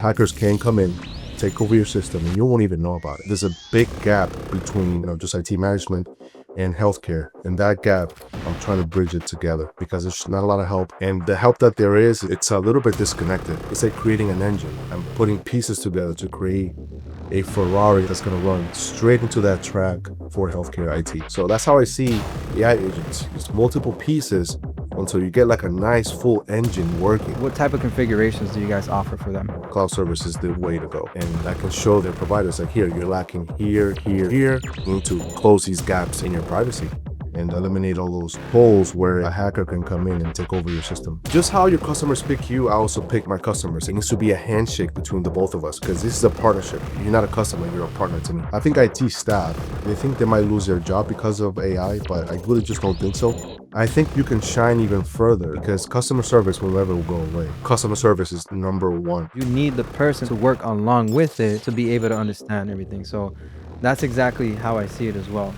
Hackers can come in, take over your system, and you won't even know about it. There's a big gap between just IT management and healthcare, and that gap, I'm trying to bridge it together because there's not a lot of help, and the help that there is, it's a little bit disconnected. It's like creating an engine and putting pieces together to create a Ferrari that's going to run straight into that track for healthcare IT. So that's how I see AI agents. It's multiple pieces until you get like a nice full engine working. What type of configurations do you guys offer for them? Cloud service is the way to go. And I can show their providers like, here, you're lacking here, here, here. You need to close these gaps in your privacy and eliminate all those holes where a hacker can come in and take over your system. Just how your customers pick you, I also pick my customers. It needs to be a handshake between the both of us because this is a partnership. You're not a customer, you're a partner to me. I think IT staff, they think they might lose their job because of AI, but I really just don't think so. I think you can shine even further because customer service will never go away. Customer service is number one. You need the person to work along with it to be able to understand everything. So that's exactly how I see it as well.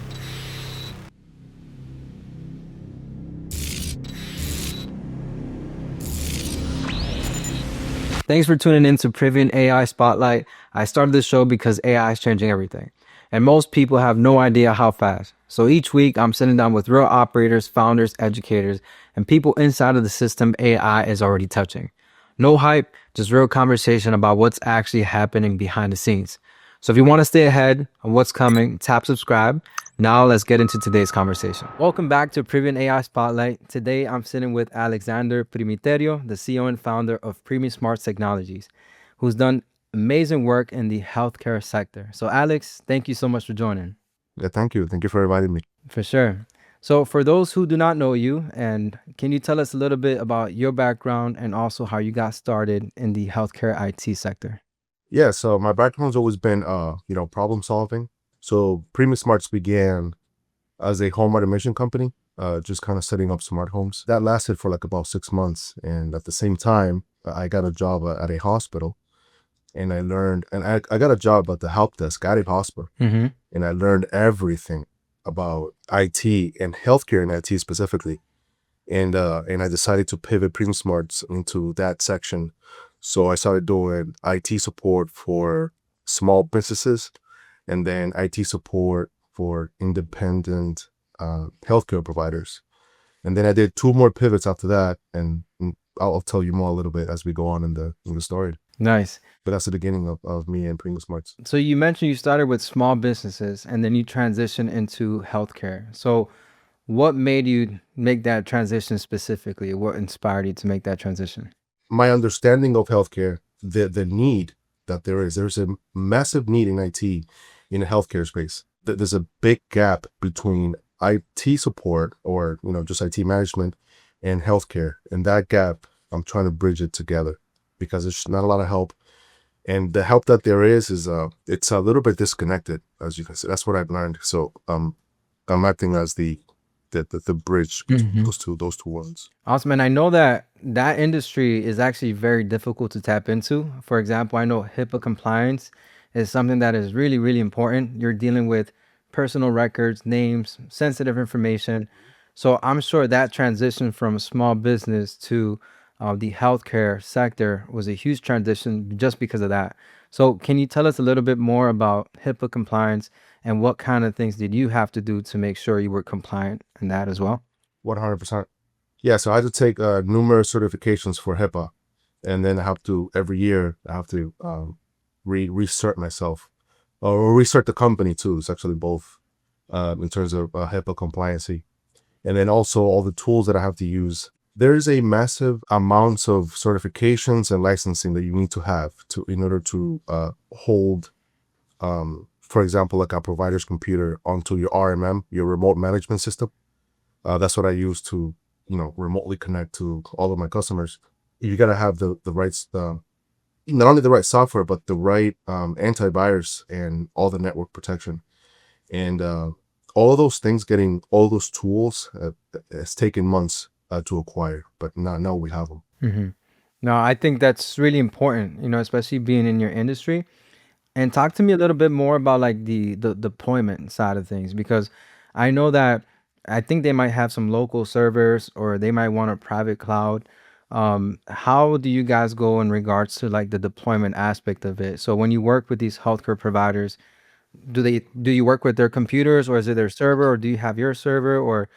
Thanks for tuning in to Privion AI Spotlight. I started this show because AI is changing everything, and most people have no idea how fast. So each week, I'm sitting down with real operators, founders, educators, and people inside of the system AI is already touching. No hype, just real conversation about what's actually happening behind the scenes. So if you want to stay ahead on what's coming, tap subscribe. Now let's get into today's conversation. Welcome back to Privion AI Spotlight. Today I'm sitting with Alexander Primiterio, the CEO and founder of PrimiSmarts Technologies, who's done amazing work in the healthcare sector. So Alex, thank you so much for joining. Yeah, thank you. Thank you for inviting me. For sure. So for those who do not know you, and can you tell us a little bit about your background and also how you got started in the healthcare IT sector? Yeah, so my background's always been, problem solving. So PrimiSmarts began as a home automation company, just kind of setting up smart homes. That lasted for like about 6 months. And at the same time, I got a job at a hospital and I learned, and I got a job at the help desk at a hospital. Mm-hmm. And I learned everything about IT and healthcare and IT specifically. And I decided to pivot PrimiSmarts into that section. So I started doing IT support for small businesses and then IT support for independent healthcare providers. And then I did 2 more pivots after that, and I'll tell you more a little bit as we go on in the story. Nice. But that's the beginning of me and PrimiSmarts. So you mentioned you started with small businesses and then you transitioned into healthcare. So what made you make that transition specifically? What inspired you to make that transition? My understanding of healthcare, the need that there's a massive need in IT in the healthcare space. There's a big gap between IT support or just IT management and healthcare, and that gap, I'm trying to bridge it together because there's not a lot of help, and the help that there is it's a little bit disconnected, as you can see. That's what I've learned. So I'm acting as the bridge between those two worlds. Awesome. And I know that that industry is actually very difficult to tap into. For example, I know HIPAA compliance is something that is really, really important. You're dealing with personal records, names, sensitive information. So I'm sure that transition from small business to the healthcare sector was a huge transition just because of that. So can you tell us a little bit more about HIPAA compliance and what kind of things did you have to do to make sure you were compliant in that as well? 100%. Yeah, so I had to take numerous certifications for HIPAA, and then every year I have to recert myself or restart the company too. It's actually both in terms of HIPAA compliancy, and then also all the tools that I have to use. There's a massive amounts of certifications and licensing that you need to have in order to hold, for example, like a provider's computer onto your RMM, your remote management system. That's what I use to remotely connect to all of my customers. You got to have the right, not only the right software, but the right antivirus and all the network protection. And all of those things, getting all those tools, it's taken months to acquire, but now we have them. Mm-hmm. No, I think that's really important, especially being in your industry. And talk to me a little bit more about like the deployment side of things, because I know that I think they might have some local servers or they might want a private cloud. How do you guys go in regards to like the deployment aspect of it? So when you work with these healthcare providers, do you work with their computers, or is it their server, or do you have your server, or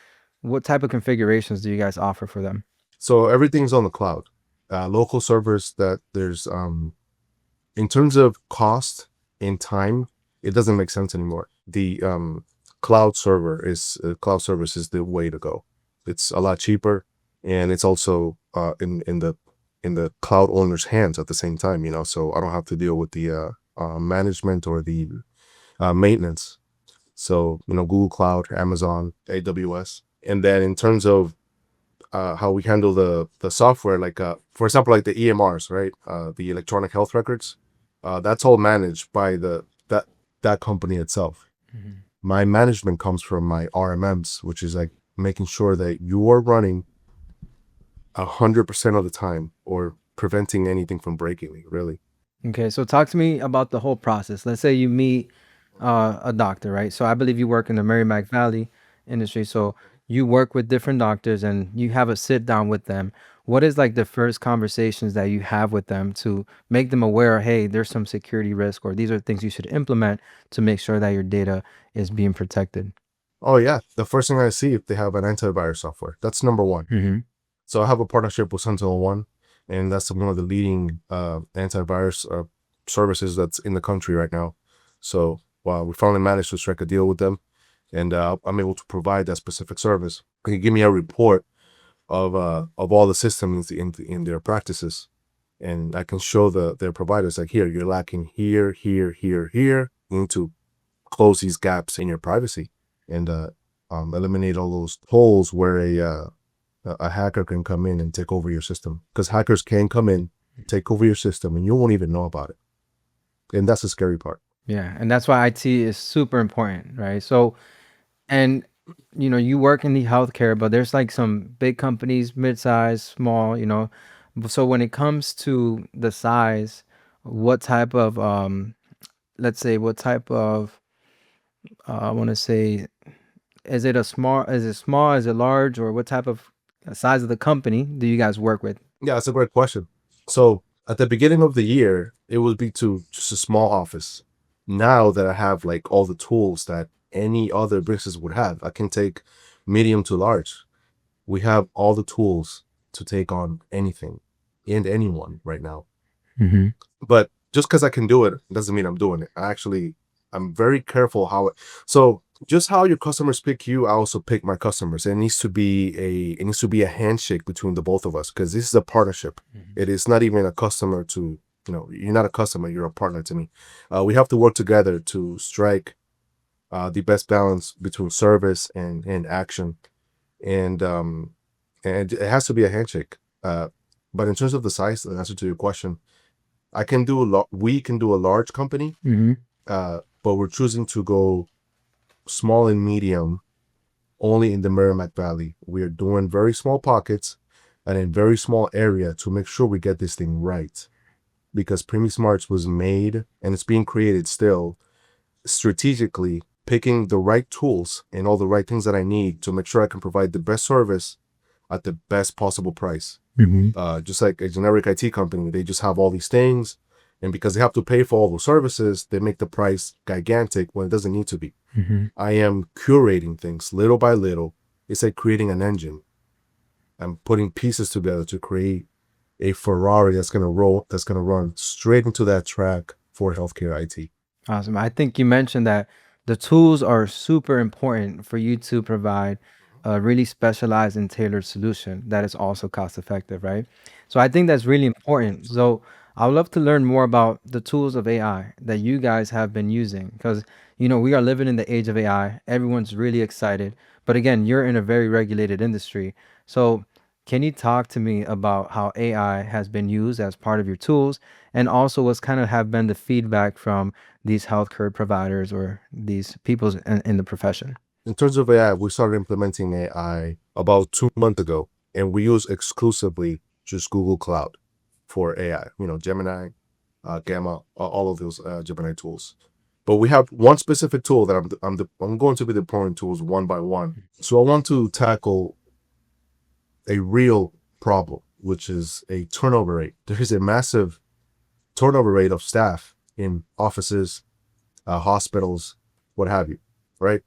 what type of configurations do you guys offer for them? So everything's on the cloud. Local servers that there's in terms of cost and time, it doesn't make sense anymore. The cloud service is the way to go. It's a lot cheaper, and it's also in the cloud owner's hands at the same time. So I don't have to deal with the management or the maintenance. So Google Cloud, Amazon, AWS, and then in terms of how we handle the software, like for example, like the EMRs, right? The electronic health records. That's all managed by that company itself. Mhm. My management comes from my RMMs, which is like making sure that you are running 100% of the time or preventing anything from breaking. Really. Okay, so talk to me about the whole process. Let's say you meet a doctor, right? So I believe you work in the Merrimack Valley industry. So you work with different doctors and you have a sit down with them. What is like the first conversations that you have with them to make them aware, hey, there's some security risk, or these are things you should implement to make sure that your data is being protected? Oh yeah, the first thing I see if they have an antivirus software. That's number one. Mm-hmm. So I have a partnership with SentinelOne, and that's one of the leading antivirus services that's in the country right now. So we finally managed to strike a deal with them, and I'm able to provide that specific service. They can give me a report of all the systems in their practices, and I can show their providers like, here, you're lacking here, here, here, here. You need to close these gaps in your privacy and eliminate all those holes where a hacker can come in and take over your system, because hackers can come in, take over your system, and you won't even know about it. And that's the scary part. Yeah, and that's why IT is super important, right? So, and you work in the healthcare, but there's like some big companies, mid-size, small, So when it comes to the size, what type of let's say what type of I want to say, is it small, is it large, or what type of size of the company do you guys work with? Yeah, that's a great question. So at the beginning of the year, it would be to just a small office. Now that I have like all the tools that any other business would have, I can take medium to large. We have all the tools to take on anything and anyone right now. Mm-hmm. But just because I can do it doesn't mean I'm doing it. I'm very careful so just how your customers pick you, I also pick my customers. It needs to be a handshake between the both of us, because this is a partnership. It is not even a customer to, you're not a customer, you're a partner to me. We have to work together to strike the best balance between service and action. And it has to be a handshake. But in terms of the size, the answer to your question, we can do a large company, Mm-hmm. but we're choosing to go small and medium only in the Merrimack Valley. We are doing very small pockets and in very small area to make sure we get this thing right. Because PrimiSmarts was made, and it's being created still, strategically picking the right tools and all the right things that I need to make sure I can provide the best service at the best possible price. Mm-hmm. Just like a generic IT company, they just have all these things, and because they have to pay for all those services, they make the price gigantic when it doesn't need to be. Mm-hmm. I am curating things little by little. It's like creating an engine. I'm putting pieces together to create a Ferrari that's going to run straight into that track for healthcare IT. Awesome. I think you mentioned that the tools are super important for you to provide a really specialized and tailored solution that is also cost effective, right? So I think that's really important. So I would love to learn more about the tools of AI that you guys have been using, because we are living in the age of AI. Everyone's really excited. But again, you're in a very regulated industry. So can you talk to me about how AI has been used as part of your tools, and also what's kind of have been the feedback from these healthcare providers or these people in the profession? In terms of AI, we started implementing AI about 2 months ago, and we use exclusively just Google Cloud for AI. Gemini, Gamma, all of those Gemini tools. But we have one specific tool that I'm going to be deploying tools one by one. So I want to tackle a real problem. which is a turnover rate. There is a massive turnover rate of staff in offices, hospitals, what have you, right?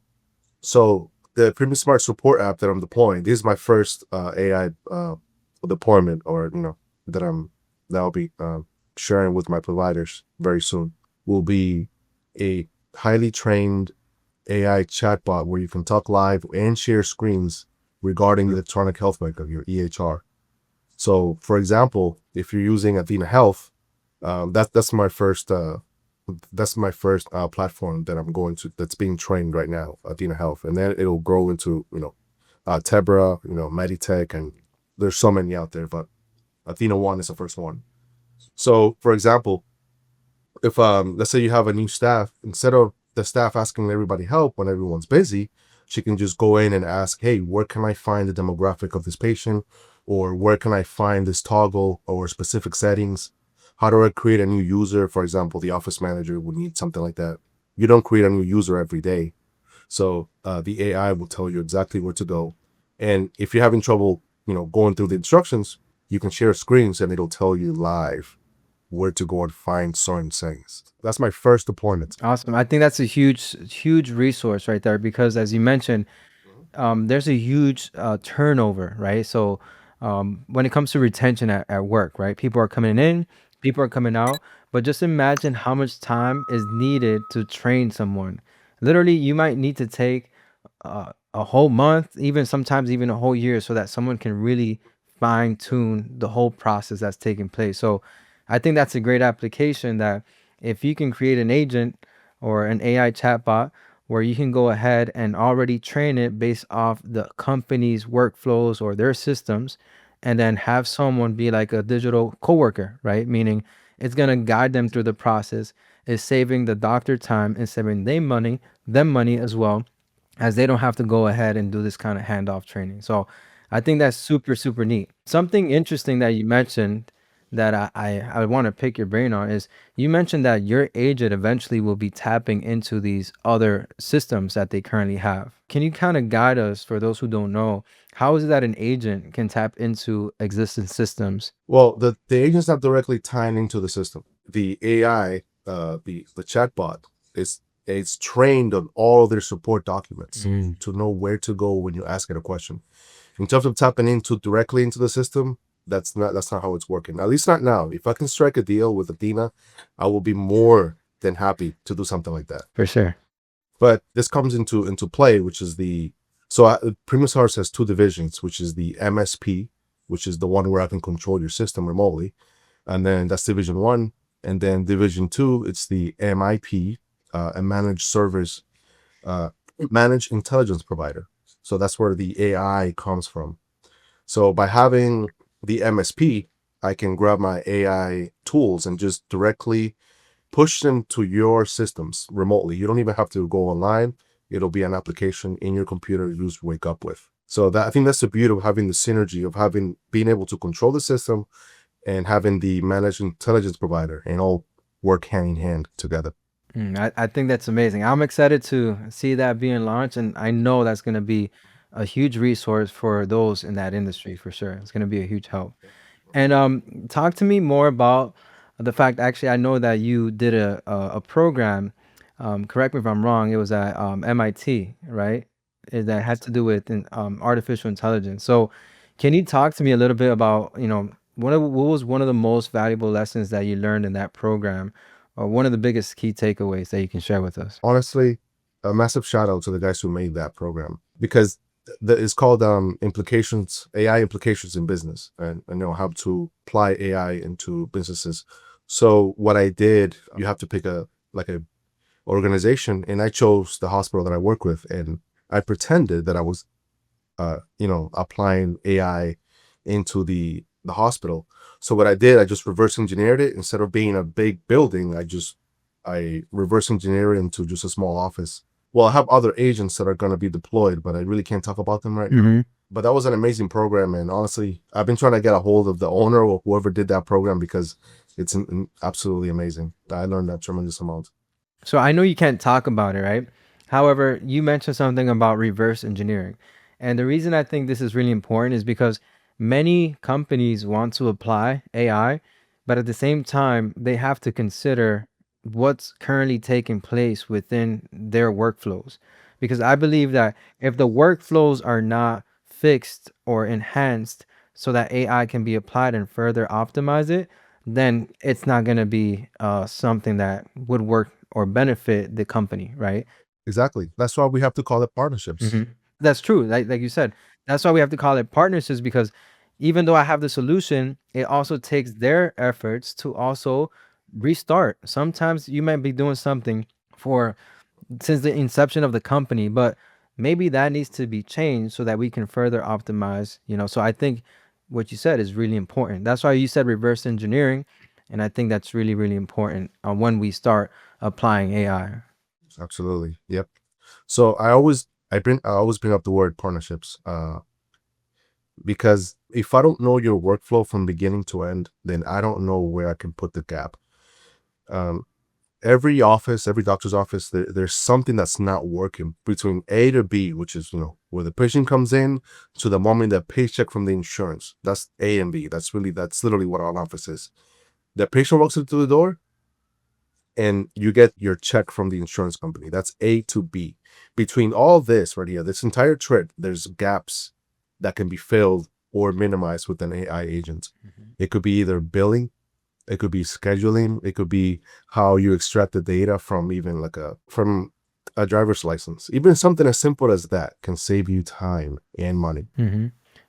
So the PrimiSmarts support app that I'm deploying, this is my first AI deployment, or that I'll be sharing with my providers very soon. Will be a highly trained AI chatbot where you can talk live and share screens regarding the electronic health record, your EHR. So, for example, if you're using Athena Health, that's my first platform that I'm going to, that's being trained right now, Athena Health, and then it'll grow into Tebra, Meditech, and there's so many out there, but Athena 1 is the first one. So, for example, if let's say you have a new staff, instead of the staff asking everybody help when everyone's busy, she can just go in and ask, hey, where can I find the demographic of this patient, or where can I find this toggle or specific settings? How do I create a new user? For example, the office manager would need something like that. You don't create a new user every day, so the AI will tell you exactly where to go. And if you're having trouble going through the instructions, you can share screens and it'll tell you live where to go and find certain things. That's my first deployment. Awesome. I think that's a huge resource right there, because as you mentioned, there's a huge turnover, right? So when it comes to retention at work, right? People are coming in, people are coming out, but just imagine how much time is needed to train someone. Literally, you might need to take a whole month, even sometimes even a whole year, so that someone can really fine tune the whole process that's taking place. So I think that's a great application, that if you can create an agent or an AI chatbot where you can go ahead and already train it based off the company's workflows or their systems, and then have someone be like a digital coworker, right? Meaning it's going to guide them through the process, is saving the doctor time and saving them money as well, as they don't have to go ahead and do this kind of handoff training. So I think that's super neat. Something interesting that you mentioned that I want to pick your brain on is, you mentioned that your agent eventually will be tapping into these other systems that they currently have. Can you kind of guide us, for those who don't know, how is it that an agent can tap into existing systems? Well, the agent's not directly tying into the system. The AI, the chatbot, is it's trained on all of their support documents to know where to go when you ask it a question. In terms of tapping into directly into the system, that's not how it's working. At least not now. If I can strike a deal with Athena, I will be more than happy to do something like that. For sure. But this comes into play, which is PrimiSmarts has two divisions, which is the MSP, which is the one where I can control your system remotely, and then that's division 1. And then division 2, it's the MIP, a managed service, managed intelligence provider. So that's where the AI comes from. So by having the MSP, I can grab my AI tools and just directly push them to your systems remotely. You don't even have to go online. It'll be an application in your computer you just wake up with. So I think that's the beauty of having the synergy of being able to control the system and having the managed intelligence provider, and all work hand in hand together. I think that's amazing. I'm excited to see that being launched, and I know that's going to be a huge resource for those in that industry for sure. It's going to be a huge help. And talk to me more about the fact. Actually, I know that you did a program. Correct me if I'm wrong. It was at MIT, right? That had to do with artificial intelligence. So, can you talk to me a little bit about what was one of the most valuable lessons that you learned in that program, or one of the biggest key takeaways that you can share with us? Honestly, a massive shout out to the guys who made that program, because it's called AI implications in business, and how to apply AI into businesses. So what I did, you have to pick a organization, and I chose the hospital that I work with, and I pretended that I was applying AI into the hospital. So what I did, I just reverse engineered it. Instead of being a big building, I reverse engineered it into just a small office. Well, I have other agents that are going to be deployed, but I really can't talk about them right now. But that was an amazing program, and honestly, I've been trying to get a hold of the owner or whoever did that program, because it's absolutely amazing. I learned a tremendous amount. So I know you can't talk about it, right? However, you mentioned something about reverse engineering. And the reason I think this is really important is because many companies want to apply AI, but at the same time, they have to consider what's currently taking place within their workflows. Because I believe that if the workflows are not fixed or enhanced so that AI can be applied and further optimize it, then it's not going to be something that would work or benefit the company, right? Exactly. That's why we have to call it partnerships. That's true. Like you said, that's why we have to call it partnerships because even though I have the solution, it also takes their efforts to also restart. Sometimes you might be doing something for since the inception of the company, but maybe that needs to be changed so that we can further optimize, you know. So I think what you said is really important. That's why you said reverse engineering, and I think that's really, really important when we start applying AI. Absolutely. Yep. So I always bring up the word partnerships, because if I don't know your workflow from beginning to end, then I don't know where I can put the gap. Um, every office, every doctor's office, there's something that's not working between A to B, which is, where the patient comes in to the moment the paycheck from the insurance. That's A and B. That's literally what our office is. The patient walks into the door and you get your check from the insurance company. That's A to B. Between all this right here, this entire thread, there's gaps that can be filled or minimized with an AI agent. It could be either billing, it could be scheduling, it could be how you extract the data from even from a driver's license. Even something as simple as that can save you time and money.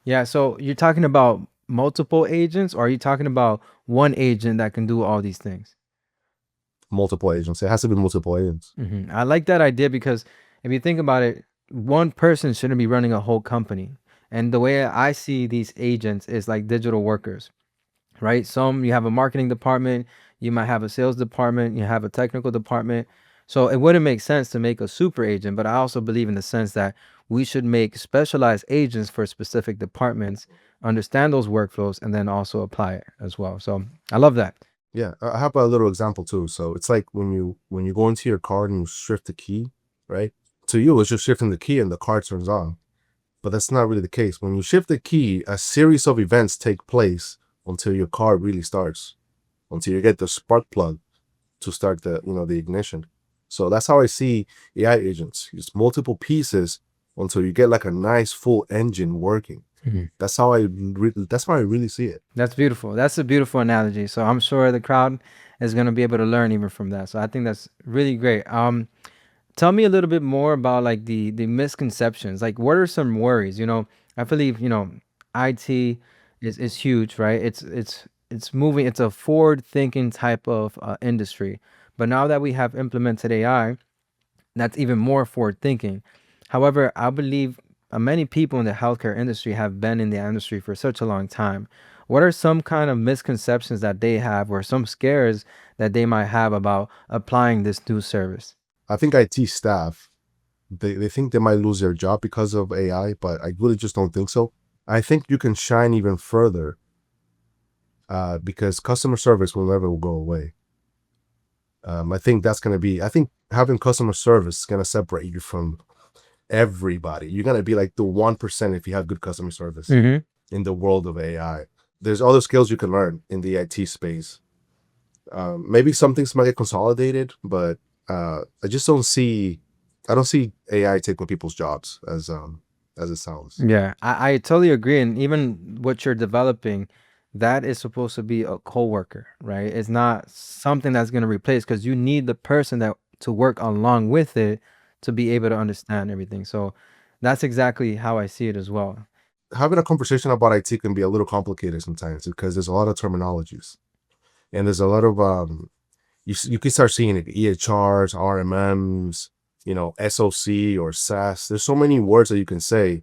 Yeah, so you're talking about multiple agents, or are you talking about one agent that can do all these things? Multiple agents. It has to be multiple agents. I like that idea because if you think about it, one person shouldn't be running a whole company. And the way I see these agents is like digital workers, right? Some you have a marketing department, you might have a sales department, you have a technical department. So it wouldn't make sense to make a super agent, but I also believe in the sense that we should make specialized agents for specific departments, understand those workflows, and then also apply it as well. So I love that. Yeah, I have a little example too. So it's like when you go into your car and you shift the key, right? To you, it's just shifting the key and the car turns on. But that's not really the case. When you shift the key, a series of events take place until your car really starts, until you get the spark plug to start the ignition. So that's how I see AI agents. Use multiple pieces until you get like a nice full engine working. That's how I really see it. That's beautiful. That's a beautiful analogy. So I'm sure the crowd is going to be able to learn even from that. So I think that's really great. Tell me a little bit more about like the misconceptions. Like, what are some worries? I believe IT is huge, right? It's moving. It's a forward thinking type of industry. But now that we have implemented AI, that's even more forward thinking. However, I believe many people in the healthcare industry have been in the industry for such a long time. What are some kind of misconceptions that they have, or some scares that they might have about applying this new service? I think IT staff, they think they might lose their job because of AI, but I really just don't think so. I think you can shine even further, because customer service will never go away. I think having customer service is going to separate you from everybody. You're going to be like the 1% if you have good customer service in the world of AI. There's other skills you can learn in the IT space. Maybe some things might get consolidated, but I don't see AI taking people's jobs as it sounds. Yeah, I totally agree. And even what you're developing, that is supposed to be a coworker, right? It's not something that's going to replace because you need the person that to work along with it to be able to understand everything. So that's exactly how I see it as well. Having a conversation about IT can be a little complicated sometimes because there's a lot of terminologies and there's a lot of you can start seeing it EHRs, RMMs, SOC or SaaS. There's so many words that you can say,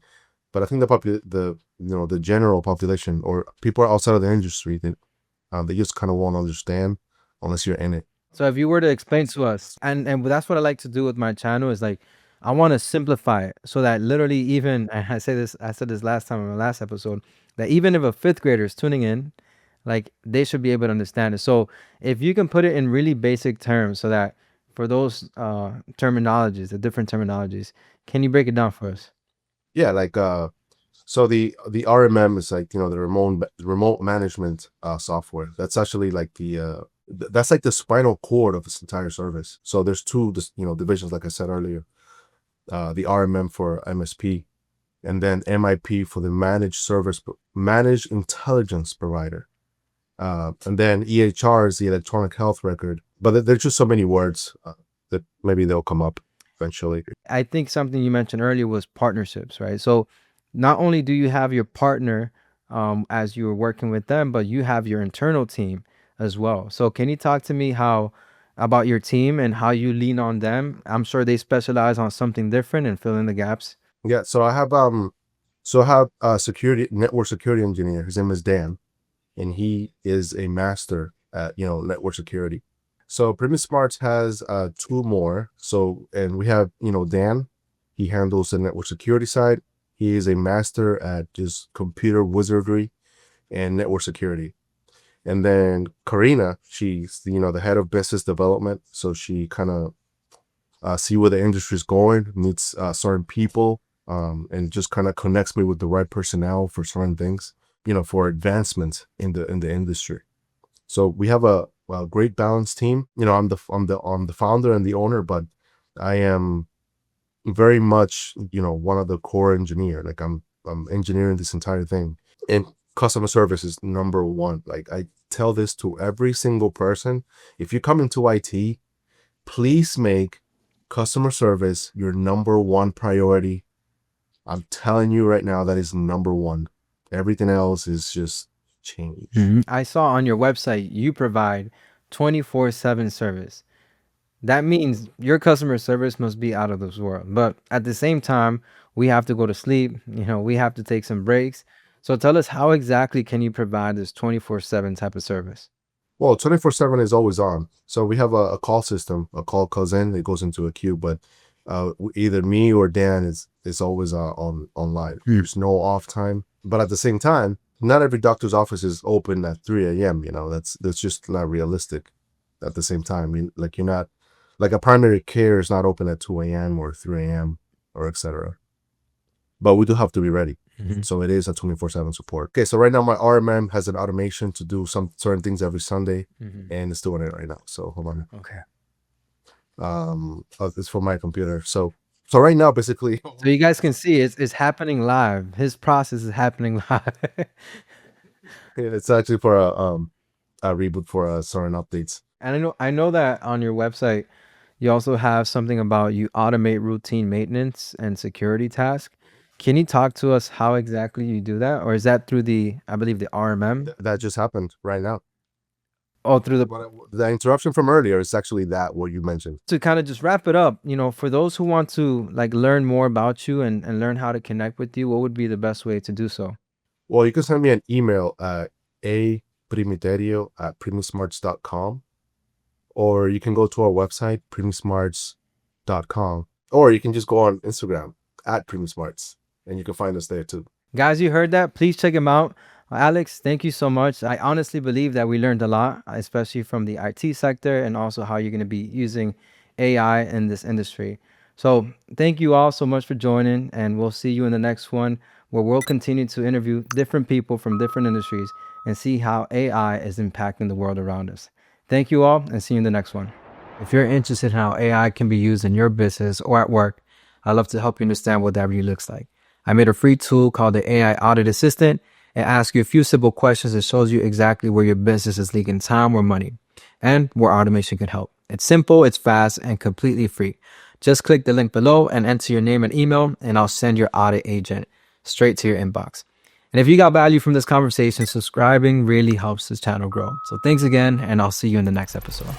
but I think the general population or people outside of the industry, they just kind of won't understand unless you're in it. So if you were to explain to us, and that's what I like to do with my channel is like I want to simplify it so that literally even and I said this last time in my last episode that even if a fifth grader is tuning in, like they should be able to understand it. So if you can put it in really basic terms so that for those terminologies, the different terminologies, can you break it down for us? Yeah, like So the RMM is like, the remote management software. That's actually like that's like the spinal cord of this entire service. So there's two divisions, like I said earlier. The RMM for MSP, and then MIP for the managed intelligence provider. And then EHR is the electronic health record. But there's just so many words that maybe they'll come up eventually. I think something you mentioned earlier was partnerships, right? So not only do you have your partner as you were working with them, but you have your internal team as well. So can you talk to me about your team and how you lean on them? I'm sure they specialize on something different and fill in the gaps. Yeah, so I have a network security engineer. His name is Dan, and he is a master at network security. So PrimiSmarts has two more. So, and we have Dan. He handles the network security side. He is a master at just computer wizardry and network security. And then Karina, she's the head of business development. So she kind of see where the industry is going, meets certain people, and just kind of connects me with the right personnel for certain things, for advancement in the industry. So we have a great balanced team. I'm the founder and the owner, but I am very much one of the core engineer. Like I'm engineering this entire thing, and customer service is number one. Like I tell this to every single person: if you come into IT, please make customer service your number one priority. I'm telling you right now, that is number one. Everything else is just change. I saw on your website you provide 24/7 service. That means your customer service must be out of this world. But at the same time, we have to go to sleep. We have to take some breaks. So tell us, how exactly can you provide this 24/7 type of service? Well, 24/7 is always on. So we have a call system. A call comes in, it goes into a queue, but either me or Dan is always online. There's no off time. But at the same time, not every doctor's office is open at 3 a.m. That's just not realistic. At the same time, like you're not, like a primary care is not open at 2 a.m. or 3 a.m. or etc. But we do have to be ready. So it is a 24/7 support. Okay, so right now my RMM has an automation to do some certain things every Sunday, and it's doing it right now. So hold on. Okay. It's for my computer. So right now, basically, So you guys can see it's happening live. His process is happening live. it's actually for a reboot for certain updates. And I know that on your website, you also have something about you automate routine maintenance and security tasks. Can you talk to us how exactly you do that? Or is that through I believe the RMM? That just happened right now. Oh, through The interruption from earlier is actually that what you mentioned. to kind of just wrap it up, for those who want to like learn more about you and learn how to connect with you, what would be the best way to do so? Well, you can send me an email at primiterio@primismarts.com, or you can go to our website, primismarts.com, or you can just go on Instagram at primismarts, and you can find us there too. Guys, you heard that? Please check him out. Alex, thank you so much. I honestly believe that we learned a lot, especially from the IT sector and also how you're going to be using AI in this industry. So thank you all so much for joining, and we'll see you in the next one where we'll continue to interview different people from different industries and see how AI is impacting the world around us. Thank you all, and see you in the next one. If you're interested in how AI can be used in your business or at work, I'd love to help you understand what that really looks like. I made a free tool called the AI Audit Assistant. It asks you a few simple questions that shows you exactly where your business is leaking time or money and where automation can help. It's simple, it's fast, and completely free. Just click the link below and enter your name and email, and I'll send your audit agent straight to your inbox. And if you got value from this conversation, subscribing really helps this channel grow. So thanks again, and I'll see you in the next episode.